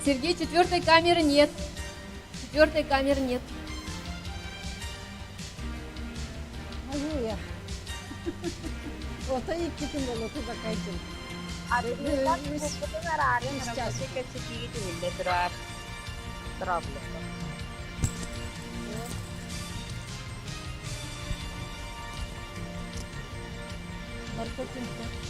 Сергей, четвертой камеры нет. Четвертой камеры нет. Могу я. Ota ilk gittim ben ota bakaydım. Arılar bu kadar ağrıyor. Nasıl kaçık değil durar. Problem. Marketingde.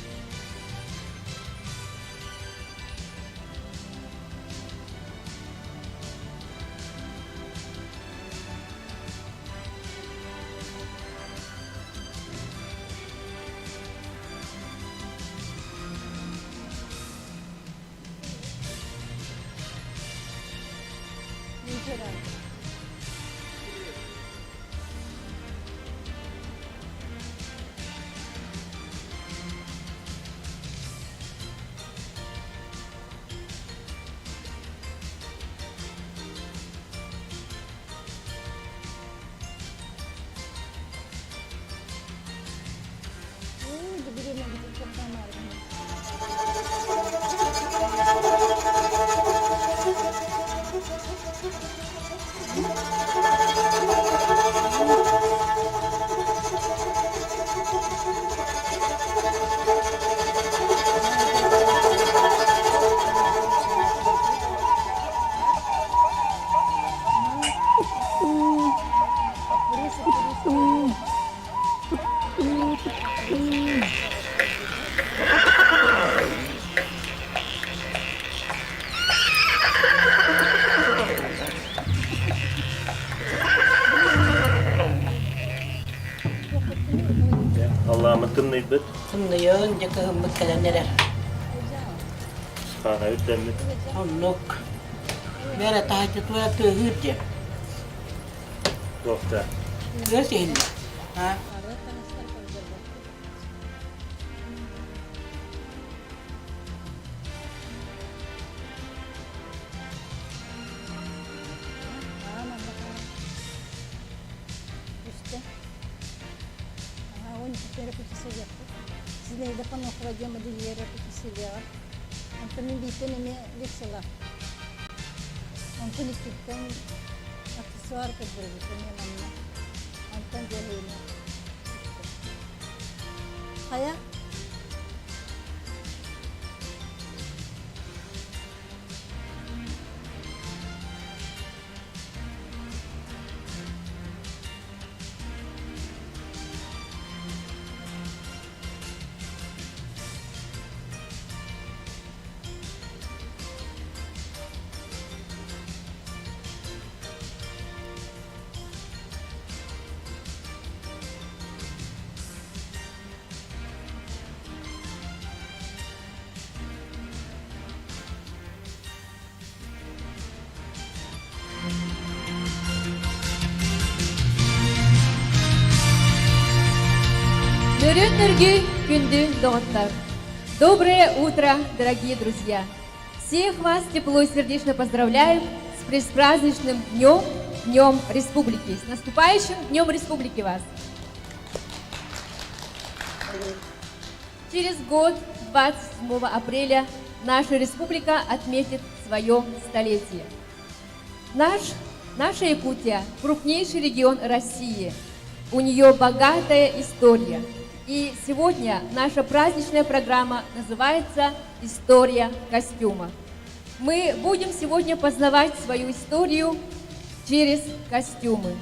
Allah'ımı tınlayıp Tınlıyorsun, yakın kaleneler. sana ütlenmek. Onluk. Vera tahajjud vera tuhudja. Doktor. Görsün. Ha? Sila pa no radyo madilira pa sila. Ang panindito na may sila. Ang panikipkan aksesuar ka berito niya naman. Ang panjahin. Kaya Нөрі күнді доғыттар. Доброе утро, дорогие друзья! Всех вас тепло и сердечно поздравляю с предпраздничным днем, Днем Республики. С наступающим Днем Республики вас! Через год, 27 апреля, наша республика отметит свое столетие. Наша Якутия – крупнейший регион России. У нее богатая история. И сегодня наша праздничная программа называется «История костюма». Мы будем сегодня познавать свою историю через костюмы.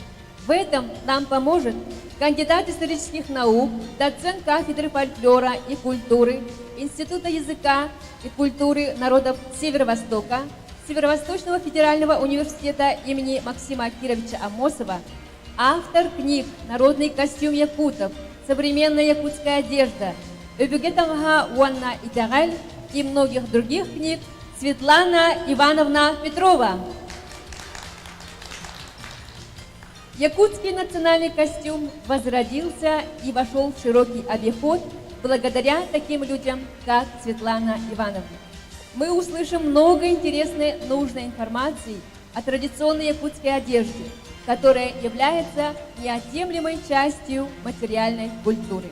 В этом нам поможет кандидат исторических наук, доцент кафедры фольклора и культуры Института языка и культуры народов Северо-Востока Северо-Восточного федерального университета имени Максима Кировича Амосова, автор книг «Народный костюм якутов», «Современная якутская одежда», «Öbügetanga Уанна Итагаль» и многих других книг Светлана Ивановна Петрова. Якутский национальный костюм возродился и вошел в широкий обиход благодаря таким людям, как Светлана Ивановна. Мы услышим много интересной, нужной информации о традиционной якутской одежде, которая является неотъемлемой частью материальной культуры.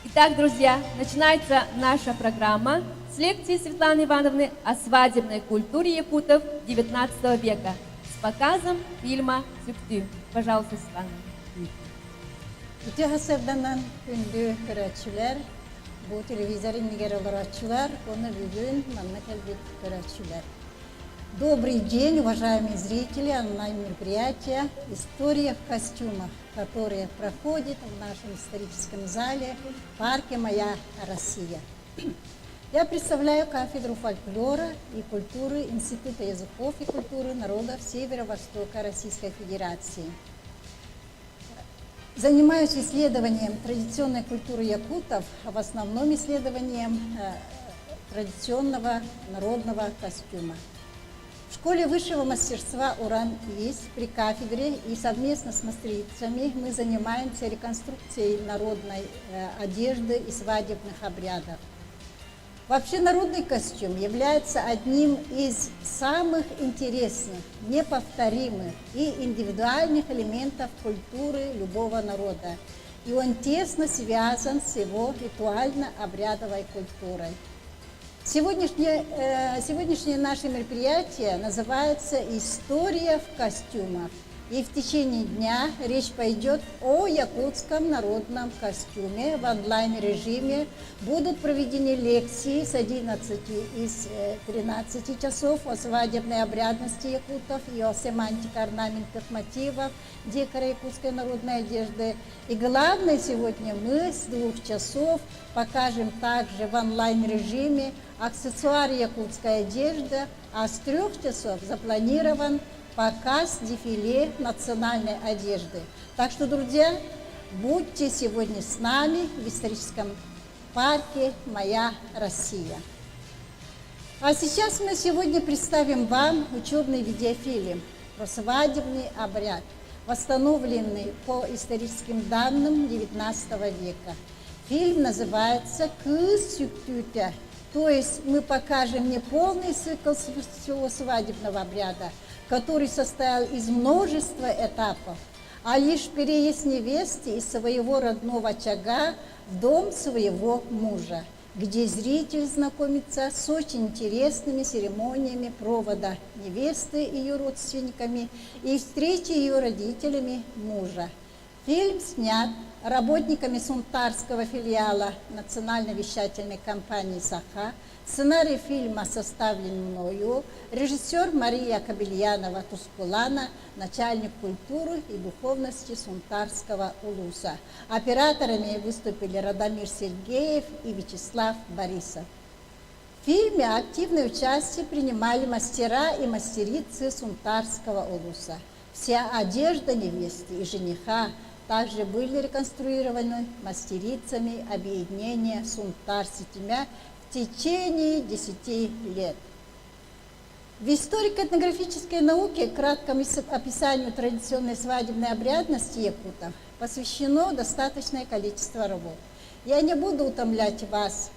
Итак, друзья, начинается наша программа с лекцией Светланы Ивановны о свадебной культуре якутов XIX века с показом фильма «Сюктю». Пожалуйста, Светлана. Ütü hasırdanan ündü körətçülər, bu televizorun nigarlar açılar, onu bugün manna kalbet körətçülər. Добрый день, уважаемые зрители онлайн-мероприятия «История в костюмах», которое проходит в нашем историческом зале в парке «Моя Россия». Я представляю кафедру фольклора и культуры Института языков и культуры народов Северо-Востока Российской Федерации. Занимаюсь исследованием традиционной культуры якутов, а в основном исследованием традиционного народного костюма. В школе высшего мастерства «Уран-ИС» при кафедре и совместно с мастерицами мы занимаемся реконструкцией народной одежды и свадебных обрядов. Вообще народный костюм является одним из самых интересных, неповторимых и индивидуальных элементов культуры любого народа. И он тесно связан с его ритуально-обрядовой культурой. Сегодняшнее наше мероприятие называется «История в костюмах». И в течение дня речь пойдет о якутском народном костюме. В онлайн-режиме будут проведены лекции с 11 и с 13 часов о свадебной обрядности якутов и о семантике орнаментных мотивов декора якутской народной одежды. И главное, сегодня мы с 2 часов покажем также в онлайн-режиме аксессуары якутской одежды, а с 3 часов запланирован показ дефиле национальной одежды. Так что, друзья, будьте сегодня с нами в историческом парке «Моя Россия». А сейчас мы сегодня представим вам учебный видеофильм про свадебный обряд, восстановленный по историческим данным XIX века. Фильм называется «Кыс-сюктютя», то есть мы покажем не полный цикл всего свадебного обряда, который состоял из множества этапов, а лишь переезд невесты из своего родного очага в дом своего мужа, где зритель знакомится с очень интересными церемониями провода невесты и ее родственниками и встречи ее родителями мужа. Фильм снят работниками Сунтарского филиала Национальной вещательной компании «Саха». Сценарий фильма составлен мною, режиссер Мария Кабельянова-Тускулана, начальник культуры и духовности Сунтарского улуса. Операторами выступили Радомир Сергеев и Вячеслав Борисов. В фильме активное участие принимали мастера и мастерицы Сунтарского улуса. Вся одежда невесты и жениха также были реконструированы мастерицами объединения Сунтар-Сетемя в течение 10 лет. В историко-этнографической науке краткому описанию традиционной свадебной обрядности якутов посвящено достаточное количество работ. Я не буду утомлять вас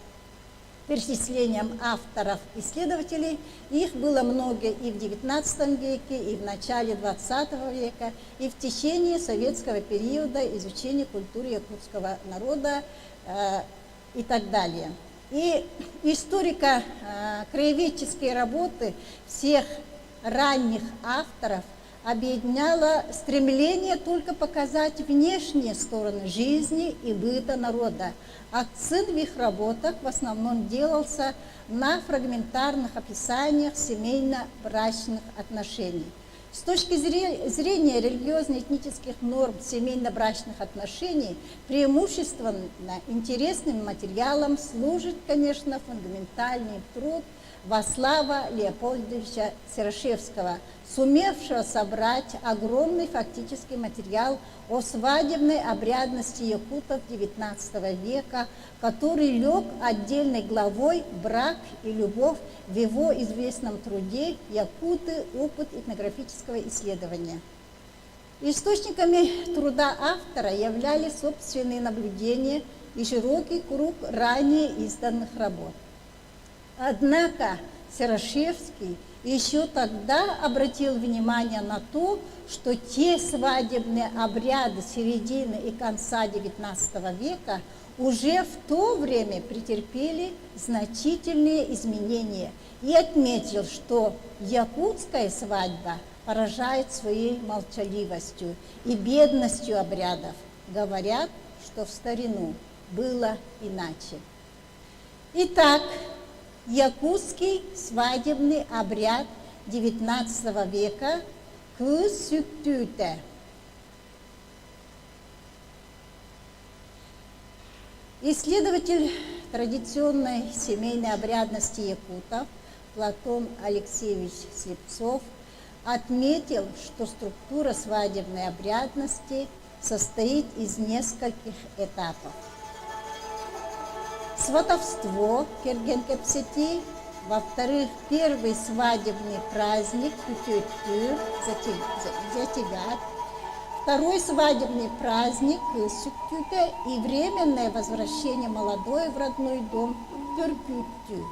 перечислением авторов-исследователей. Их было много и в XIX веке, и в начале XX века, и в течение советского периода изучения культуры якутского народа и так далее. И историко-краеведческие работы всех ранних авторов объединяло стремление только показать внешние стороны жизни и быта народа. Акцент в их работах в основном делался на фрагментарных описаниях семейно-брачных отношений. С точки зрения религиозно-этнических норм семейно-брачных отношений преимущественно интересным материалом служит, конечно, фундаментальный труд Васлава Леопольдовича Серошевского, сумевшего собрать огромный фактический материал о свадебной обрядности якутов XIX века, который лег отдельной главой «Брак и любовь» в его известном труде «Якуты. Опыт этнографического исследования». Источниками труда автора являлись собственные наблюдения и широкий круг ранее изданных работ. Однако Серошевский еще тогда обратил внимание на то, что те свадебные обряды середины и конца XIX века уже в то время претерпели значительные изменения, и отметил, что якутская свадьба поражает своей молчаливостью и бедностью обрядов. Говорят, что в старину было иначе. Итак, якутский свадебный обряд XIX века Кысүктүтэ. Исследователь традиционной семейной обрядности якутов Платон Алексеевич Слепцов отметил, что структура свадебной обрядности состоит из нескольких этапов. Сватовство Кергенкепсети, во-вторых, первый свадебный праздник Кютюттюр, Затигат, второй свадебный праздник Кысүктүтэ и временное возвращение молодой в родной дом Тюркюттю.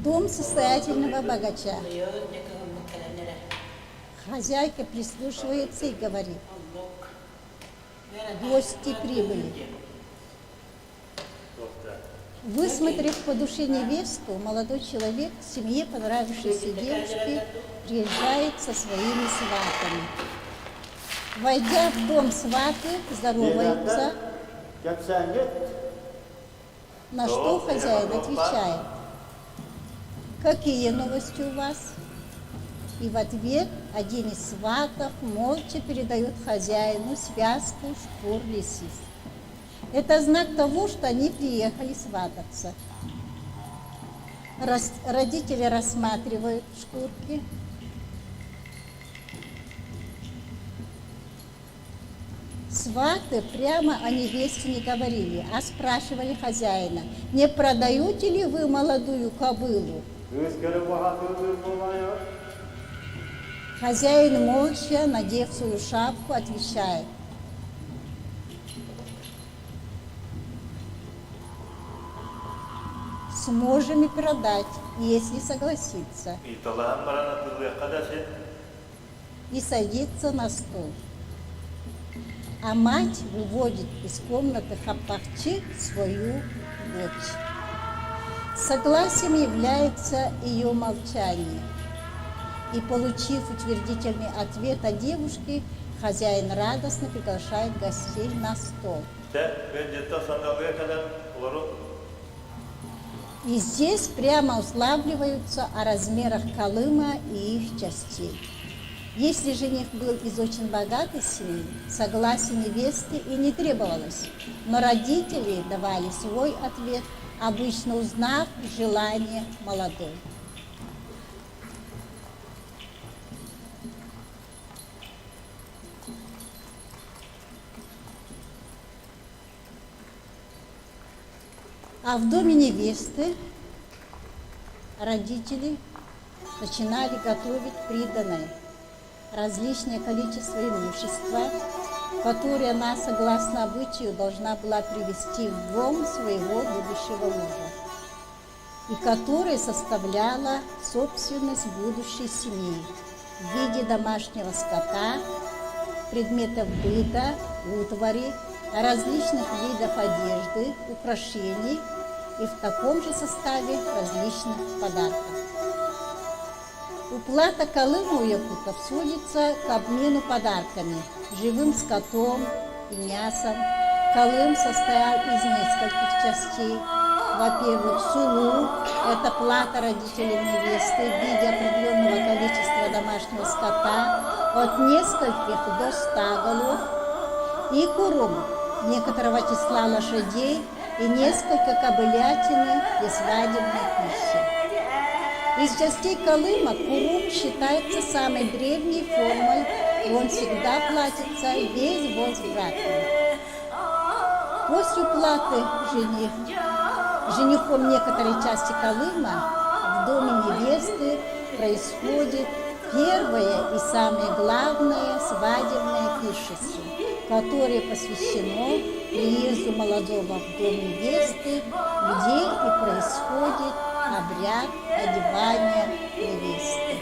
Дом состоятельного богача. Хозяйка прислушивается и говорит: гости прибыли. Высмотрев по душе невесту, молодой человек к семье понравившейся девушки приезжает со своими сватами. Войдя в дом, сваты здороваются, на что хозяин отвечает: какие новости у вас? И в ответ один из сватов молча передает хозяину связку шкур лисиц. Это знак того, что они приехали свататься. Родители рассматривают шкурки. Сваты прямо о невесте не говорили, а спрашивали хозяина: не продаете ли вы молодую кобылу? Хозяин молча, надев свою шапку, отвечает: сможем и продать, если согласится. И садится на стол. А мать выводит из комнаты хапахчи свою дочь. Согласием является ее молчание. И, получив утвердительный ответ от девушки, хозяин радостно приглашает гостей на стол. И здесь прямо уславливаются о размерах калыма и их частей. Если жених был из очень богатой семьи, согласие невесты и не требовалось, но родители давали свой ответ, обычно узнав желание молодой. А в доме невесты родители начинали готовить приданое, различное количество имущества, которое она, согласно обычаю, должна была привезти в дом своего будущего мужа, и которое составляло собственность будущей семьи в виде домашнего скота, предметов быта, утвари, различных видов одежды, украшений и в таком же составе различных подарков. Уплата калыма у якутов сводится к обмену подарками, живым скотом и мясом. Калым состоял из нескольких частей. Во-первых, сулу – это плата родителей невесты в виде определенного количества домашнего скота, от нескольких до 100 голов, и курум – некоторого числа лошадей и несколько кобылятины для свадебной пищи. Из частей калыма курум считается самой древней формой, и он всегда платится без возврата. После уплаты женихом некоторой части калыма в доме невесты происходит первое и самое главное свадебное пиршество, которое посвящено приезду молодого в дом невесты, где и происходит обряд одевания невесты.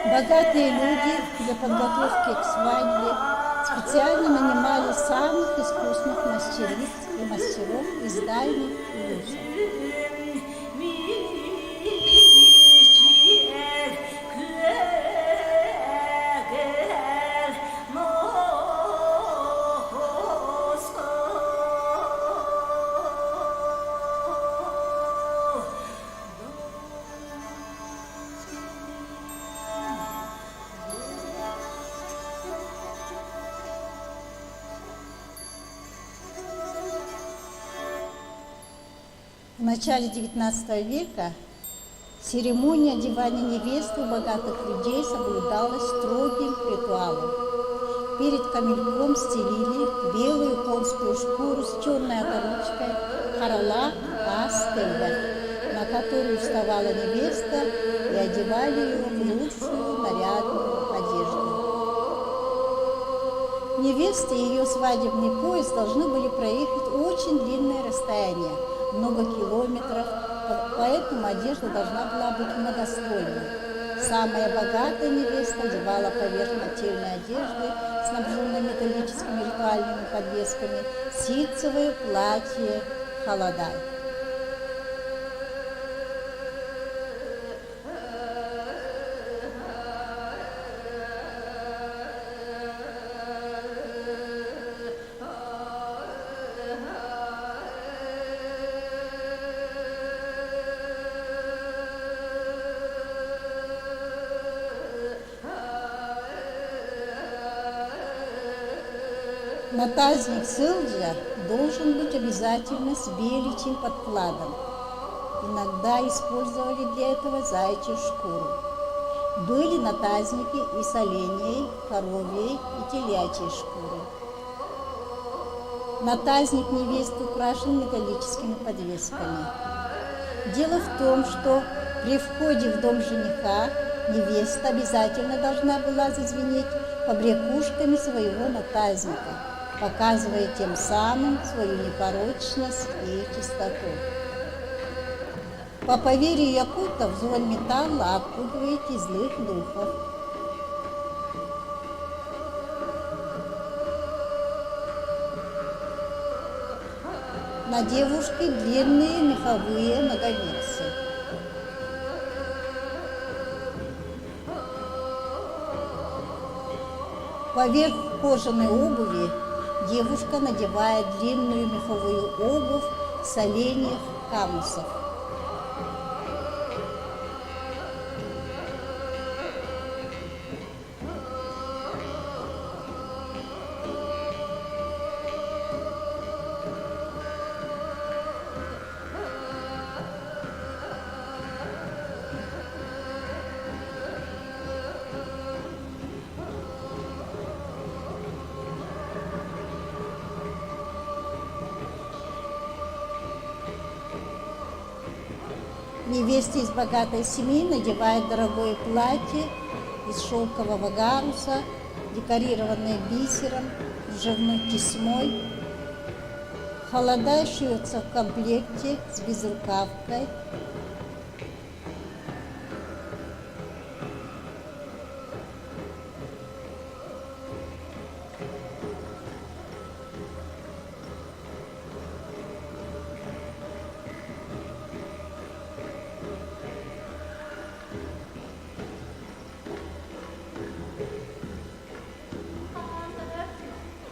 Богатые люди для подготовки к свадьбе специально нанимали самых искусных мастериц и мастеров из дальних вузов. В начале XIX века церемония одевания невесты у богатых людей соблюдалась строгим ритуалом. Перед камельком стелили белую конскую шкуру с черной оторочкой харала астельга, на которую вставала невеста и одевали ее в лучшую нарядную одежду. Невеста и ее свадебный поезд должны были проехать очень длинное расстояние, много километров, поэтому одежда должна была быть многослойной. Самая богатая невеста одевала поверх нательной одежды, снабженной металлическими ритуальными подвесками, ситцевое платье халадай. Натазник Сылджа должен быть обязательно с беличьим подкладом. Иногда использовали для этого заячью шкуру. Были натазники и с оленей, коровьей и телячьей шкуры. Натазник невесты украшен металлическими подвесками. Дело в том, что при входе в дом жениха невеста обязательно должна была зазвенеть побрякушками своего натазника, показывая тем самым свою непорочность и чистоту. По поверью якутов, звон металла отпугивает и злых духов. На девушке длинные меховые ноговицы. Поверх кожаной обуви девушка надевает длинную меховую обувь с оленьих камусов. Невесте из богатой семьи надевают дорогое платье из шелкового гаруса, декорированное бисером, кружевной тесьмой. Халадай шьется в комплекте с безрукавкой.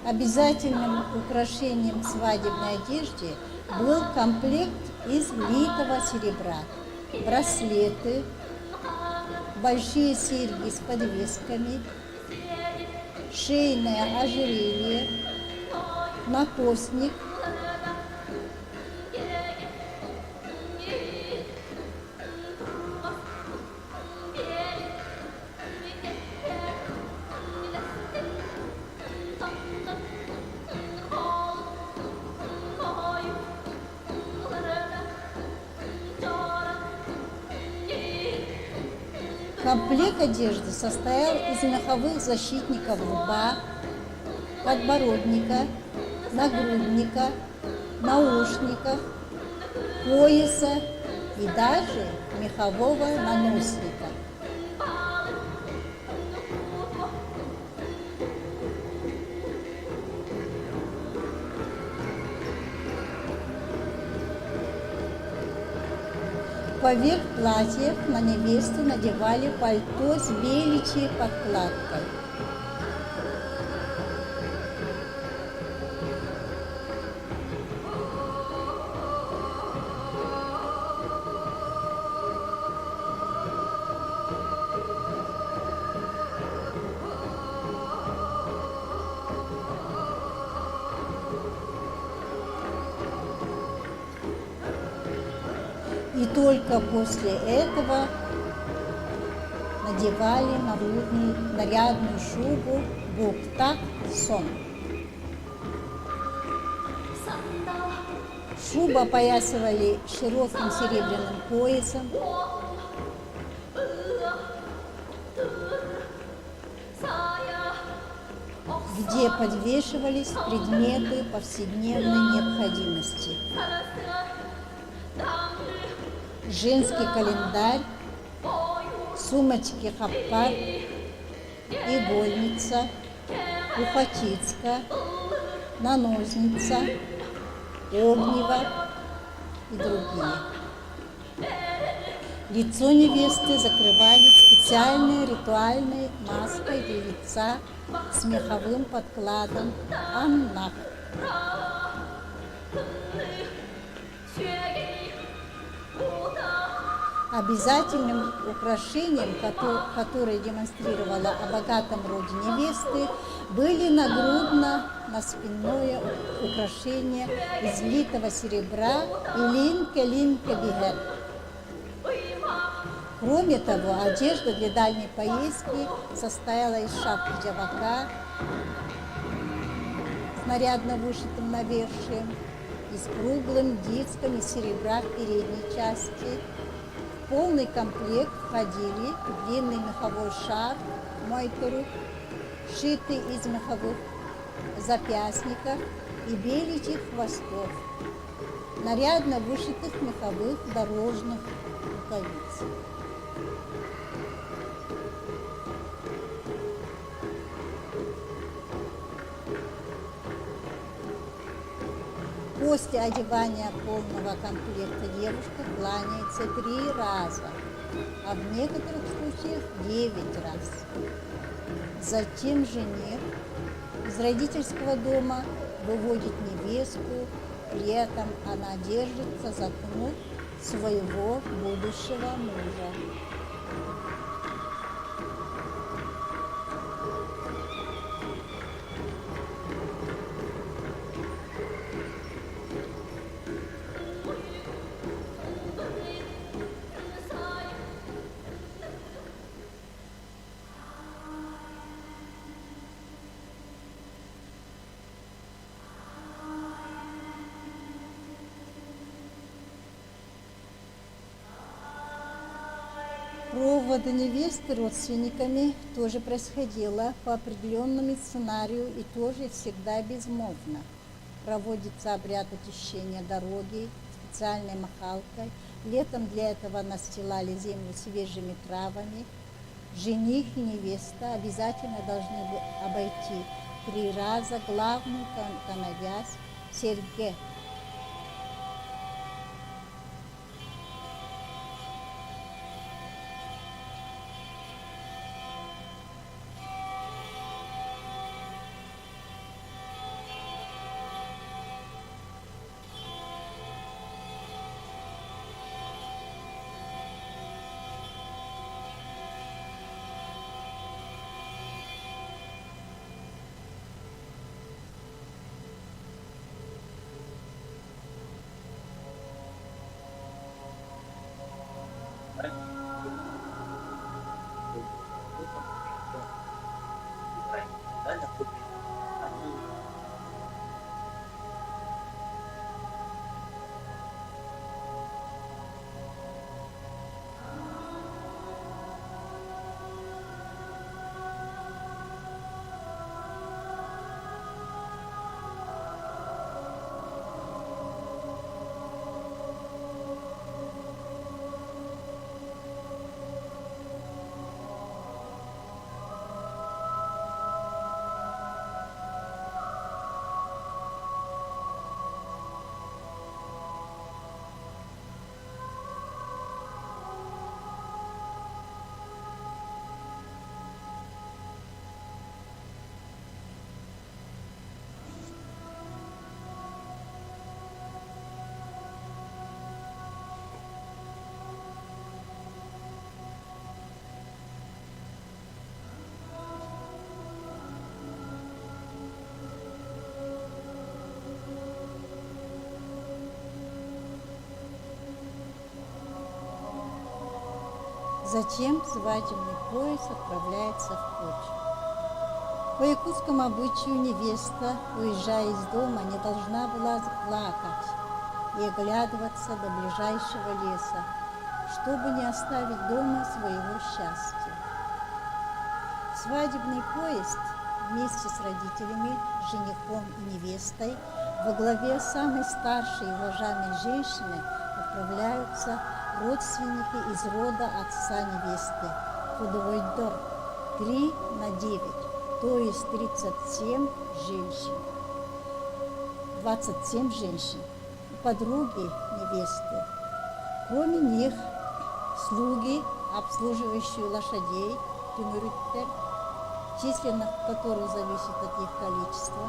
Обязательным украшением в свадебной одежде был комплект из литого серебра. Браслеты, большие серьги с подвесками, шейное ожерелье, накосник, комплект одежды состоял из меховых защитников лба, подбородника, нагрудника, наушников, пояса и даже мехового наносника. Поверх платьев на невесту надевали пальто с беличьей подкладкой. И только после этого надевали нарядную шубу буктак-сон. Шубу опоясывали широким серебряным поясом, где подвешивались предметы повседневной необходимости. Женский календарь, сумочки хаппар, игольница, ухачицка, наносница, огниво и другие. Лицо невесты закрывали специальной ритуальной маской для лица с меховым подкладом аннах. Обязательным украшением, которое демонстрировало о богатом роде невесты, были нагрудно-наспинное украшение из литого серебра и линка-бигер. Кроме того, одежда для дальней поездки состояла из шапки джавака с нарядно вышитым навершием и с круглым диском из серебра в передней части. В полный комплект входили длинный меховой шарф мойтору, сшитый из меховых запястников и беличьих хвостов, нарядно вышитых меховых дорожных рукавиц. После одевания полного комплекта девушка кланяется 3 раза, а в некоторых случаях 9 раз. Затем жених из родительского дома выводит невесту, при этом она держится за кнут своего будущего мужа. Провод невесты родственниками тоже происходило по определенному сценарию и тоже всегда безмолвно. Проводится обряд очищения дороги специальной махалкой. Летом для этого настилали землю свежими травами. Жених и невеста обязательно должны обойти 3 раза главную коновязь Серге. Затем свадебный поезд отправляется в путь. По якутскому обычаю невеста, уезжая из дома, не должна была плакать и оглядываться до ближайшего леса, чтобы не оставить дома своего счастья. Свадебный поезд вместе с родителями, женихом и невестой во главе самой старшей и уважаемой женщины отправляются родственники из рода отца невесты, Худовойдор, 3/9, то есть 37 женщин. 27 женщин, подруги невесты. Кроме них, слуги, обслуживающие лошадей, тюмюрюттер, численность которых зависит от их количества.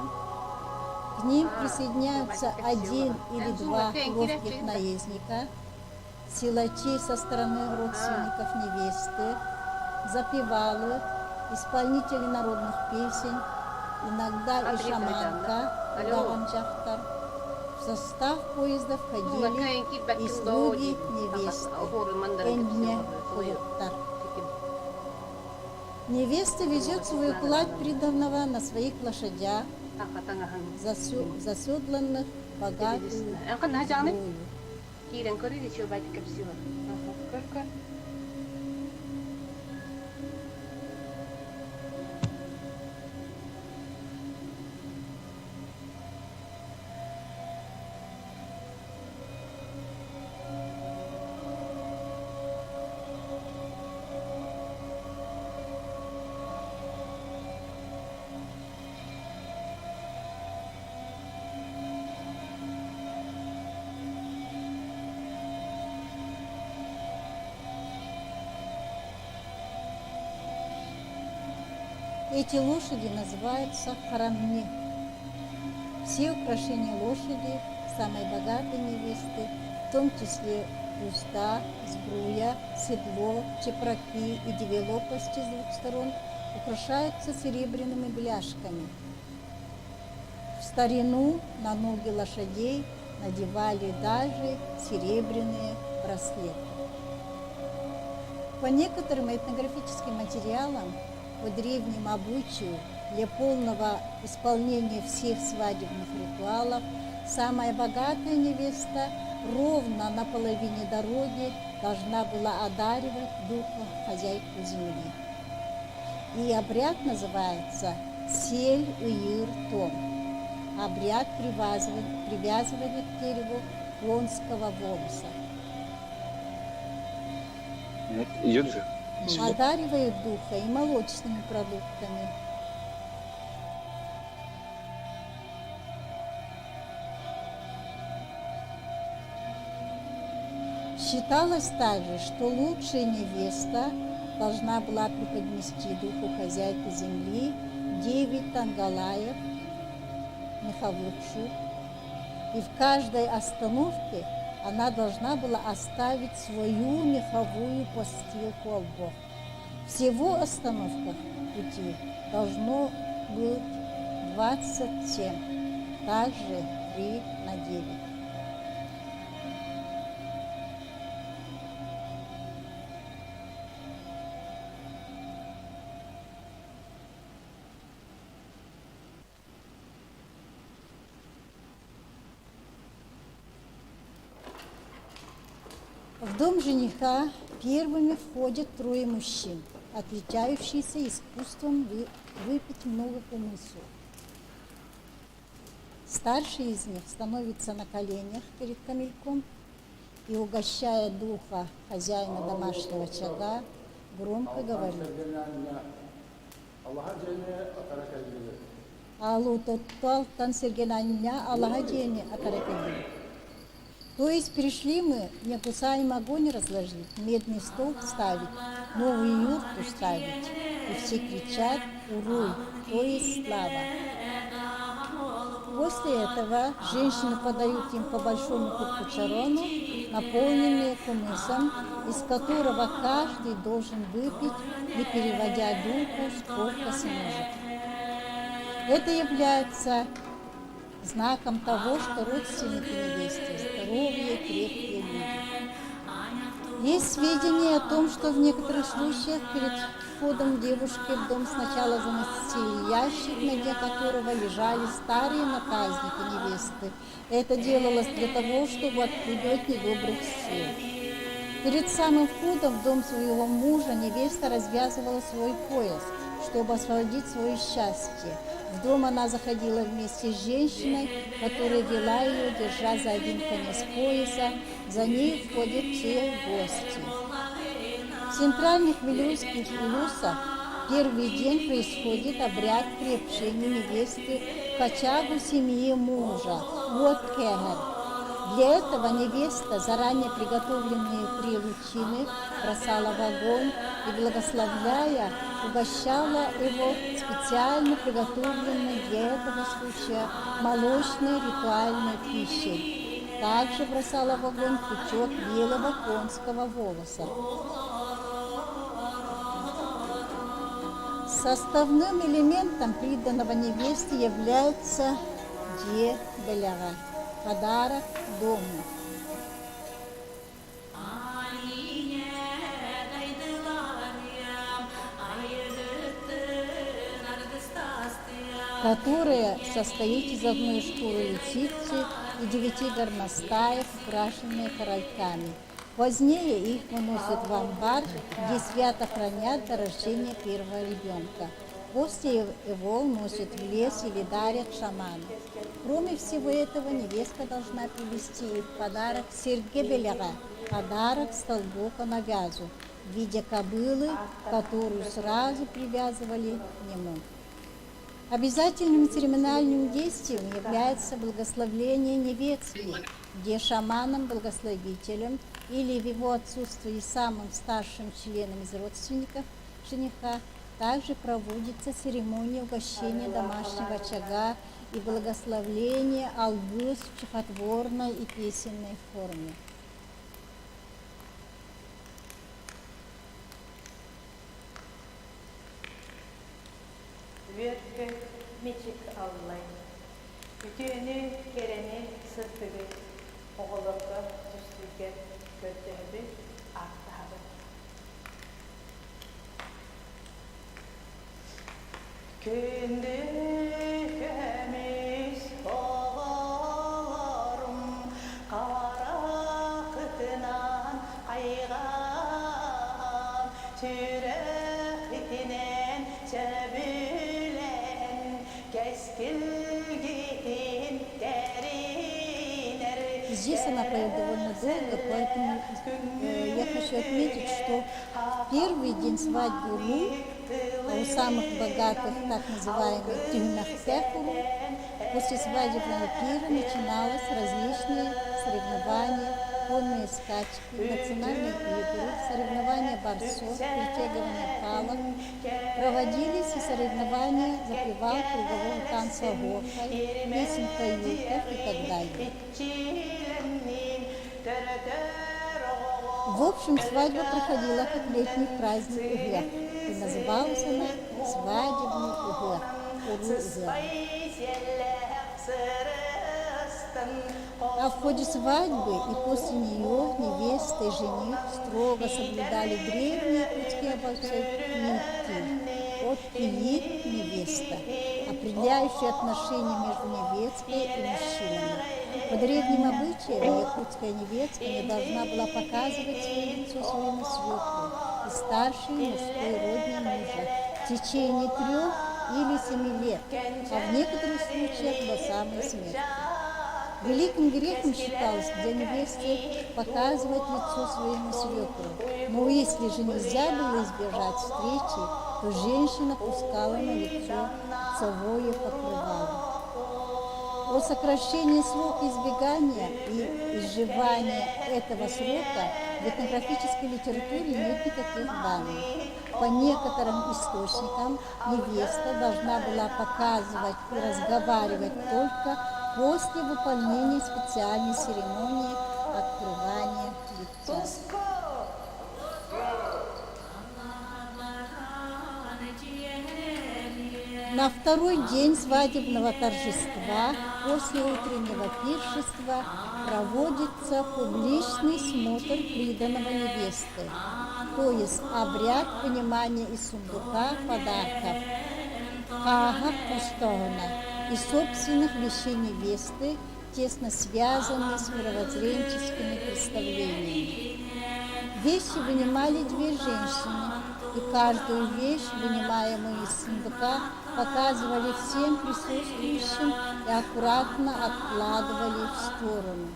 К ним присоединяются один или два ловких наездника, силачи со стороны родственников невесты, запевалы, исполнители народных песен, иногда и шаманка, Гаганджахтар. В состав поезда входили и слуги невесты, Энне Хулуттар. Невеста везет свою кладь приданного на своих лошадях, заседланных богатую сбрую. Kiiren korili coba dikapsiwa. Korka. Эти лошади называются харамни. Все украшения лошади, самой богатой невесты, в том числе узда, сбруя, седло, чепраки и две лопасти с двух сторон, украшаются серебряными бляшками. В старину на ноги лошадей надевали даже серебряные браслеты. По некоторым этнографическим материалам, по древнему обычаю, для полного исполнения всех свадебных ритуалов самая богатая невеста ровно на половине дороги должна была одаривать духа хозяйку земли. И обряд называется Сель-Уир-Том. Обряд привязывания к дереву конского волоса. Юджи. Одаривают духа и молочными продуктами. Считалось также, что лучшая невеста должна была преподнести духу хозяйки земли 9 тангалаев, меховых шуб, и в каждой остановке она должна была оставить свою меховую постилку обох. Всего остановках пути должно быть 27, также 3/9. В дом жениха первыми входят трое мужчин, отличающиеся искусством выпить много кумысу. Старший из них становится на коленях перед камельком и, угощая духа хозяина домашнего очага, громко говорит: «Аллу тоттал тансергенанья Аллаха джене атаракадин». То есть пришли мы не кусаем огонь разложить, медный столб ставить, новую юрту ставить. И все кричат «Уруй», то есть слава. После этого женщины подают им по большому кубку чарону, наполненные кумысом, из которого каждый должен выпить, не переводя духу, сколько сможет. Это является знаком того, что родственники невесты здоровые, крепкие люди. Есть сведения о том, что в некоторых случаях перед входом девушки в дом сначала заносили ящик, на дне которого лежали старые наказники невесты. Это делалось для того, чтобы отпугивать недобрых сил. Перед самым входом в дом своего мужа невеста развязывала свой пояс, чтобы освободить свое счастье. В дом она заходила вместе с женщиной, которая вела ее, держа за один конец пояса. За ней входят все гости. В центральных вилюйских улусах первый день происходит обряд приобщения невесты к очагу семьи мужа. Вот кегер. Для этого невеста заранее приготовленные 3 лучины бросала в огонь и, благословляя, угощала его специально приготовленной для этого случая молочной ритуальной пищей. Также бросала в огонь пучок белого конского волоса. Составным элементом приданного невесте является де-беляга – подарок дому. Которая состоит из одной шкуры лисицы и 9 горностаев, украшенные корольками. Позднее их выносят в амбар, где свято хранят до рождения первого ребенка. После его уносят в лес или дарят шаману. Кроме всего этого, невестка должна привезти в подарок серге-беляга, подарок столбу по навязу, в виде кобылы, которую сразу привязывали к нему. Обязательным церемониальным действием является благословление невестки, где шаманом-благословителем или в его отсутствии самым старшим членом из родственников жениха также проводится церемония угощения домашнего очага и благословления алгыс в стихотворной и песенной форме. Vyötkö miçik allay. Bütünü kereni sırtıgı oğulukka üstüge götürdü arttağı. Kündükemiz oğullarım kara kıtınan ayğan türekitinen çebülen keskilgin deriner. Здесь она поет довольно долго, поэтому я хочу отметить, что первый день свадьбы у самых богатых, так называемых тюмяхтехуру, после свадебного пира начиналось различные соревнования, конные скачки, национальные игры, соревнования борцов, притягивание палок. Проводились и соревнования запевал кругового танца горкой, песен каюков и так далее. В общем, свадьба проходила как летний праздник Угля, и называлась она свадебный Угля. А в ходе свадьбы и после нее невеста и жених строго соблюдали древние пути обольщения. от пиит невеста, определяющая отношения между невесткой и мужчинами. По древним обычаям якутская невестка не должна была показывать свое лицо своему свекру и старшей мужской родне мужа в течение 3 или 7 лет, а в некоторых случаях до самой смерти. Великим грехом считалось для невесты показывать лицо своему свекру. Но если же нельзя было избежать встречи, то женщина пускала на лицо лицевое покрывало. О сокращении срока избегания и изживания этого срока в этнографической литературе нет никаких данных. По некоторым источникам невеста должна была показывать и разговаривать только после выполнения специальной церемонии открывания лица. На второй день свадебного торжества после утреннего пиршества проводится публичный смотр приданого невесты, то есть обряд вынимания из сундука подарков, кага пустона, и собственных вещей невесты, тесно связанные с мировоззренческими представлениями. Вещи вынимали 2 женщины, и каждую вещь, вынимаемую из сундука, показывали всем присутствующим и аккуратно откладывали в сторону.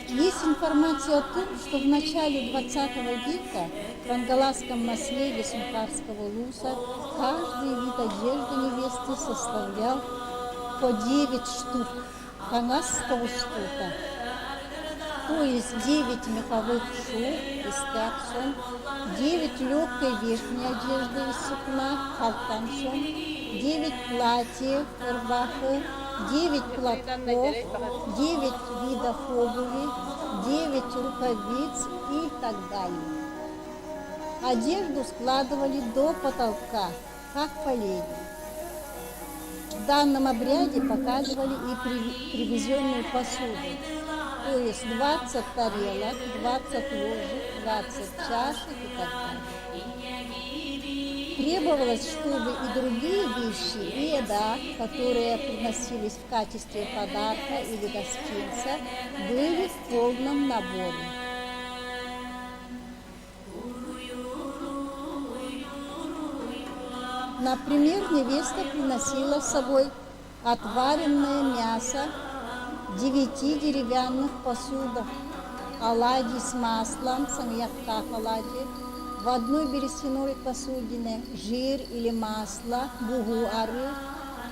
Есть информация о том, что в начале 20 века в ангаласском наследии Сункарского луса каждый вид одежды невесты составлял по 9 штук канасского скута, то есть 9 меховых шуб из тапсон, 9 легкой верхней одежды из сукна, халтансон, 9 платьев, рубахи, 9 платков, 9 видов обуви, 9 рукавиц и так далее. Одежду складывали до потолка, как полени. В данном обряде показывали и привезенную посуду, то есть 20 тарелок, 20 ложек, 20 чашек и так далее. Требовалось, чтобы и другие вещи, и еда, которые приносились в качестве подарка или гостинца, были в полном наборе. Например, невеста приносила с собой отваренное мясо в 9 деревянных посудах, оладьи с маслом, самьякта оладьи, в одной берестяной посудине жир или масло, бугу-ары,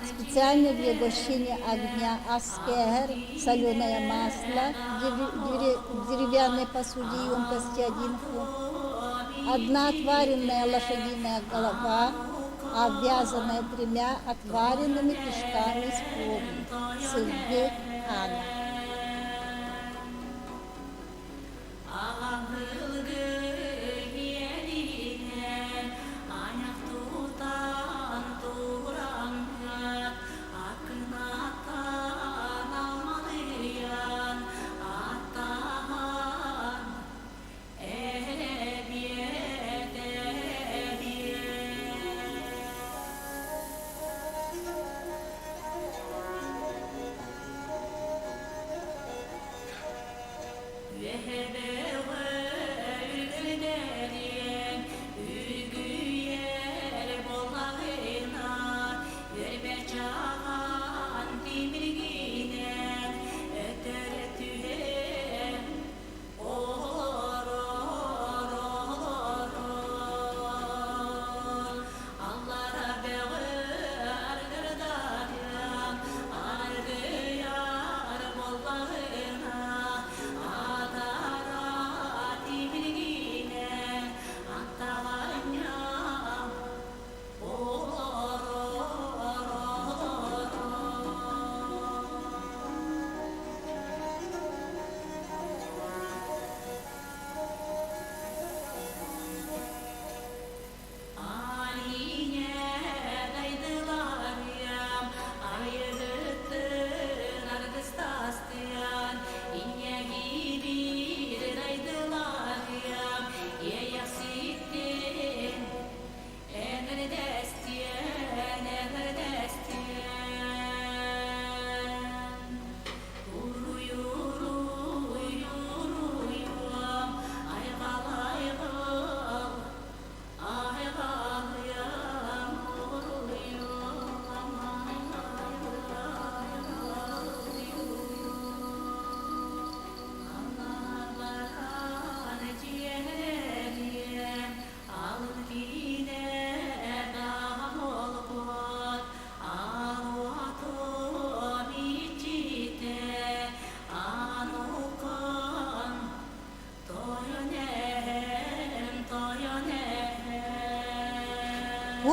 специально для угощения огня аскер, соленое масло в деревянной посуде емкости 1 фунт, 1 отваренная лошадиная голова, обвязанная 3 отваренными кишками с кровью, сыльгы ана.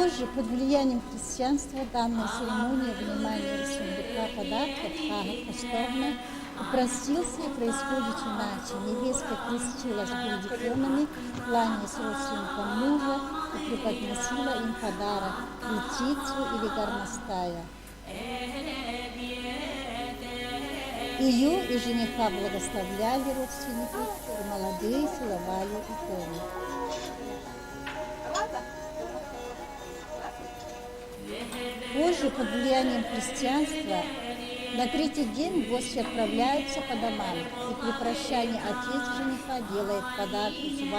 Позже, под влиянием христианства, данная церемония внимания сундука подарков повторно упростился и происходит иначе. Невестка крестилась бенедиктенами, кланяясь родственникам мужа и преподносила им подарок – птицу или горностая. Ее и жениха благословляли родственники, и молодые целовали икону. Позже, под влиянием христианства, на третий день гости отправляются по домам, и при прощании отец жениха делает подарки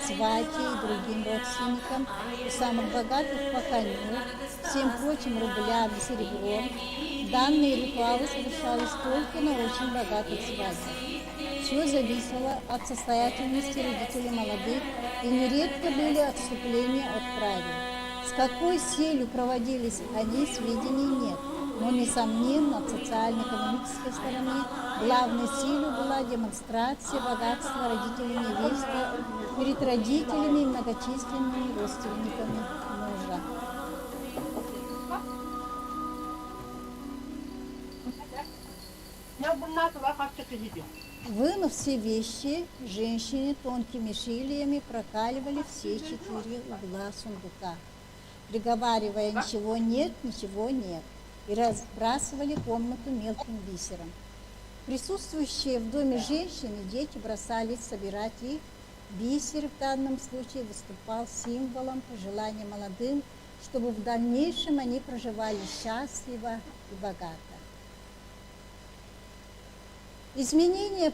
свате и другим родственникам, у самых богатых по коню, всем прочим рублям и серебром. Данные ритуалы совершались только на очень богатых свадьбах. Все зависело от состоятельности родителей молодых, и нередко были отступления от правил. С какой целью проводились они, сведений нет. Но, несомненно, от социально-экономической стороны главной целью была демонстрация богатства родителей невесты перед родителями и многочисленными родственниками мужа. Вынув все вещи, женщине тонкими шилиями прокаливали все 4 угла сундука, приговаривая «ничего нет, ничего нет», и разбрасывали комнату мелким бисером. Присутствующие в доме женщины, дети бросались собирать их. Бисер в данном случае выступал символом пожелания молодым, чтобы в дальнейшем они проживали счастливо и богато. Изменения,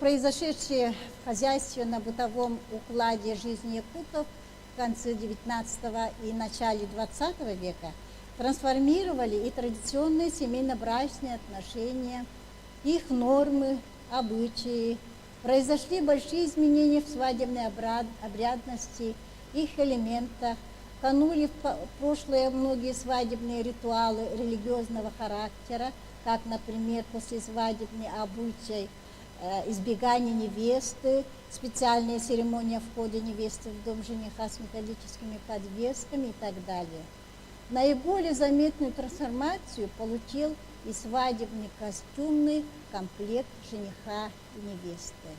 произошедшие в хозяйственно-бытовом укладе жизни якутов в конце XIX и начале XX века, трансформировали и традиционные семейно-брачные отношения, их нормы, обычаи. Произошли большие изменения в свадебной обрядности, их элементах, канули в прошлое многие свадебные ритуалы религиозного характера, как, например, послесвадебный обычай избегания невесты, специальная церемония входа невесты в дом жениха с металлическими подвесками и так далее. Наиболее заметную трансформацию получил и свадебный костюмный комплект жениха и невесты.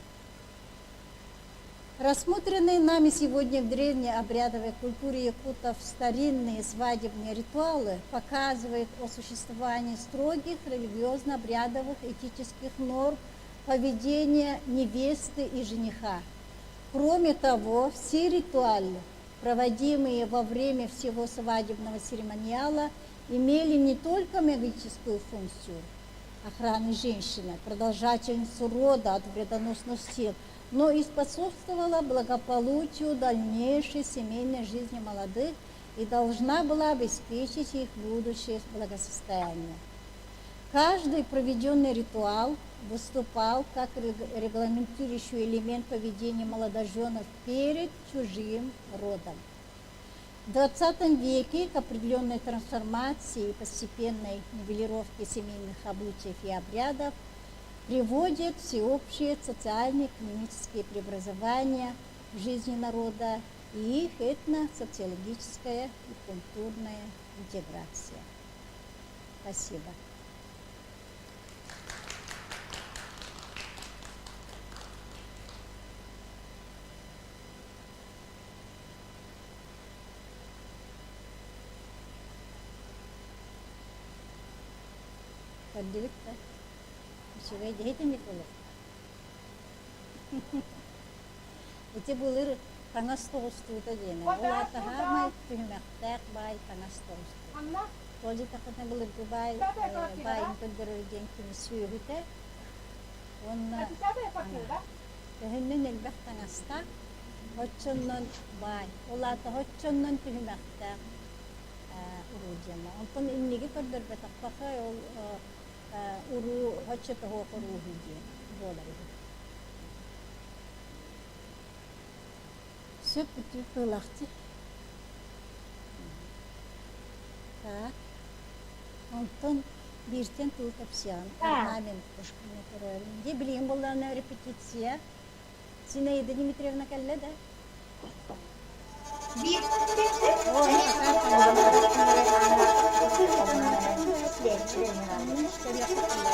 Рассмотренные нами сегодня в древней обрядовой культуре якутов старинные свадебные ритуалы показывают о существовании строгих религиозно-обрядовых этических норм поведения невесты и жениха. Кроме того, все ритуалы, проводимые во время всего свадебного церемониала, имели не только магическую функцию охраны женщины, продолжательницу рода от вредоносных сил, но и способствовала благополучию дальнейшей семейной жизни молодых и должна была обеспечить их будущее благосостояние. Каждый проведенный ритуал выступал как регламентирующий элемент поведения молодоженов перед чужим родом. В XX веке к определенной трансформации и постепенной нивелировке семейных обычаев и обрядов приводят всеобщие социальные и экономические преобразования в жизни народа и их этно-социологическая и культурная интеграция. Спасибо. Поддержка. Чего дети не было? Эти были тангастовствута дена. Ула тахамай тюмяхтак бай тангастовству. Тоди такотна были бай интегрировали деньги мисююте. Он тахинен элбах тангастак. Хотчоннон бай. Ула тахотчоннон тюмяхтак урудяма. Он инниги поддержка такпаха уру хотчета хохору хиди. Болари. Все пылахти. Так. Антон биртен тултапсян. Орнамент. Где блин была на репетиция? Зинаида Дмитриевна Калледа? Müşteri yaptılar.